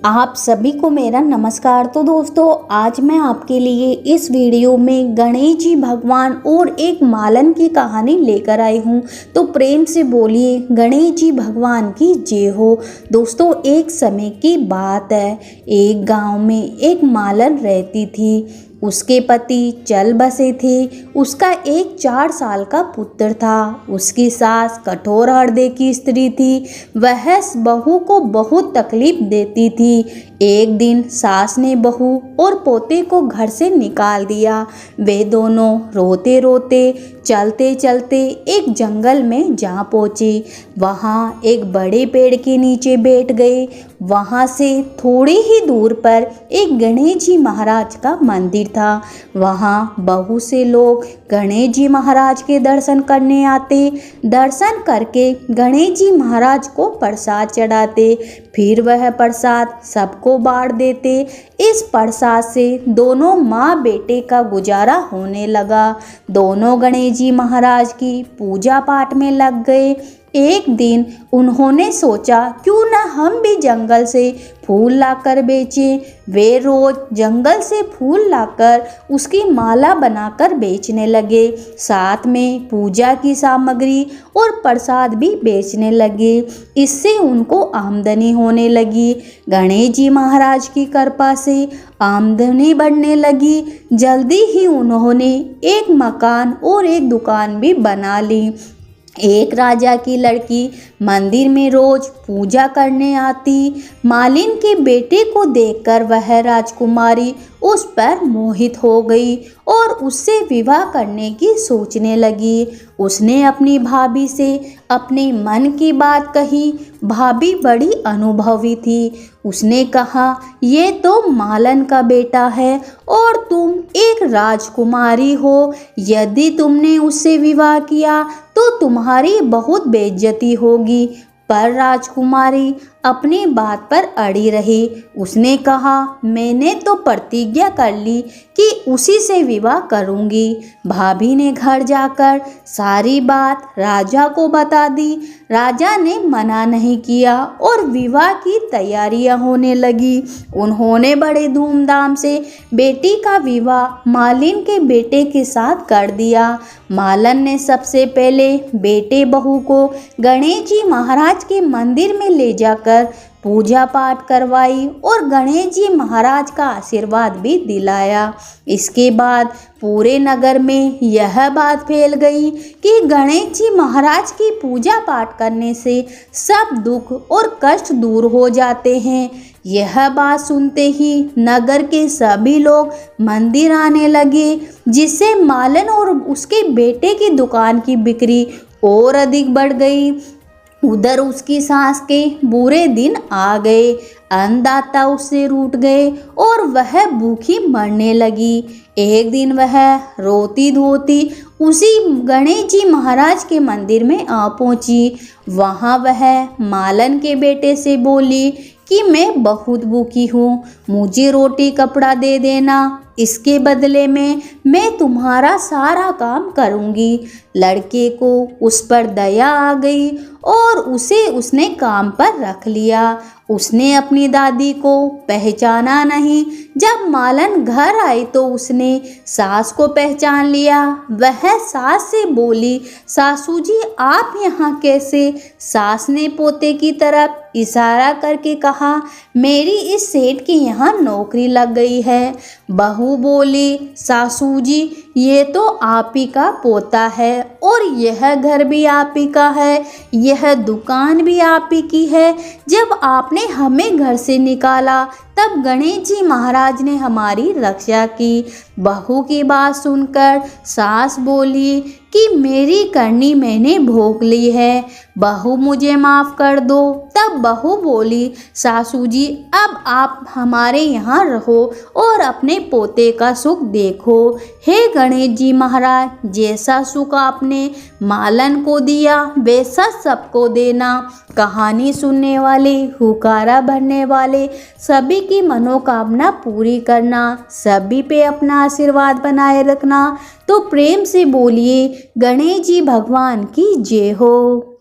आप सभी को मेरा नमस्कार। तो दोस्तों, आज मैं आपके लिए इस वीडियो में गणेश जी भगवान और एक मालन की कहानी लेकर आई हूँ। तो प्रेम से बोलिए गणेश जी भगवान की जय हो। दोस्तों, एक समय की बात है। एक गांव में एक मालन रहती थी। उसके पति चल बसे थे। उसका एक 4 साल का पुत्र था। उसकी सास कठोर हृदय की स्त्री थी। वह बहू को बहुत तकलीफ देती थी। एक दिन सास ने बहू और पोते को घर से निकाल दिया। वे दोनों रोते रोते चलते चलते एक जंगल में जा पहुँचे। वहाँ एक बड़े पेड़ के नीचे बैठ गए। वहाँ से थोड़ी ही दूर पर एक गणेश जी महाराज का मंदिर था। वहाँ बहुत से लोग गणेश जी महाराज के दर्शन करने आते। दर्शन करके गणेश जी महाराज को प्रसाद चढ़ाते। फिर वह प्रसाद सबको बांट देते। इस प्रसाद से दोनों माँ बेटे का गुजारा होने लगा। दोनों गणेश जी महाराज की पूजा पाठ में लग गए। एक दिन उन्होंने सोचा, क्यों न हम भी जंगल से फूल लाकर बेचें। वे रोज जंगल से फूल लाकर उसकी माला बनाकर बेचने लगे। साथ में पूजा की सामग्री और प्रसाद भी बेचने लगे। इससे उनको आमदनी होने लगी। गणेश जी महाराज की कृपा से आमदनी बढ़ने लगी। जल्दी ही उन्होंने एक मकान और एक दुकान भी बना ली। एक राजा की लड़की मंदिर में रोज पूजा करने आती। मालिन के बेटे को देखकर वह राजकुमारी उस पर मोहित हो गई और उससे विवाह करने की सोचने लगी। उसने अपनी भाभी से अपने मन की बात कही। भाभी बड़ी अनुभवी थी। उसने कहा, ये तो मालन का बेटा है और तुम एक राजकुमारी हो। यदि तुमने उससे विवाह किया तो तुम्हारी बहुत बेइज्जती होगी। पर राजकुमारी अपनी बात पर अड़ी रही। उसने कहा, मैंने तो प्रतिज्ञा कर ली कि उसी से विवाह करूंगी। भाभी ने घर जाकर सारी बात राजा को बता दी। राजा ने मना नहीं किया और विवाह की तैयारियां होने लगी। उन्होंने बड़े धूमधाम से बेटी का विवाह मालिन के बेटे के साथ कर दिया। मालन ने सबसे पहले बेटे बहू को गणेश जी महाराज के मंदिर में ले जाकर पूजा पाठ करवाई और गणेश जी महाराज का आशीर्वाद भी दिलाया। इसके बाद पूरे नगर में यह बात फैल गई कि गणेश जी महाराज की पूजा पाठ करने से सब दुख और कष्ट दूर हो जाते हैं। यह बात सुनते ही नगर के सभी लोग मंदिर आने लगे, जिससे मालन और उसके बेटे की दुकान की बिक्री और अधिक बढ़ गई। उधर उसकी सास के बुरे दिन आ गए। अन्नदाता उससे रूठ गए और वह भूखी मरने लगी। एक दिन वह रोती धोती उसी गणेश जी महाराज के मंदिर में आ पहुंची। वहां वह मालन के बेटे से बोली कि मैं बहुत भूखी हूँ, मुझे रोटी कपड़ा दे देना। इसके बदले में मैं तुम्हारा सारा काम करूँगी। लड़के को उस पर दया आ गई और उसे उसने काम पर रख लिया। उसने अपनी दादी को पहचाना नहीं। जब मालन घर आई तो उसने सास को पहचान लिया। वह सास से बोली, सासू जी आप यहाँ कैसे? सास ने पोते की तरफ इशारा करके कहा, मेरी इस सेठ के यहाँ नौकरी लग गई है। बहू बोली, सासू जी ये तो आप ही का पोता है और यह घर भी आप ही का है, यह दुकान भी आप ही की है। जब आपने हमें घर से निकाला तब गणेश जी महाराज ने हमारी रक्षा की। बहू की बात सुनकर सास बोली कि मेरी करनी मैंने भोग ली है, बहू मुझे माफ़ कर दो। तब बहू बोली, सासू जी अब आप हमारे यहाँ रहो और अपने पोते का सुख देखो। हे गणेश जी महाराज, जैसा सुख आपने मालन को दिया वैसा सबको देना। कहानी सुनने वाले, हुकारा भरने वाले सभी की मनोकामना पूरी करना, सभी पे अपना आशीर्वाद बनाए रखना। तो प्रेम से बोलिए गणेश जी भगवान की जय हो।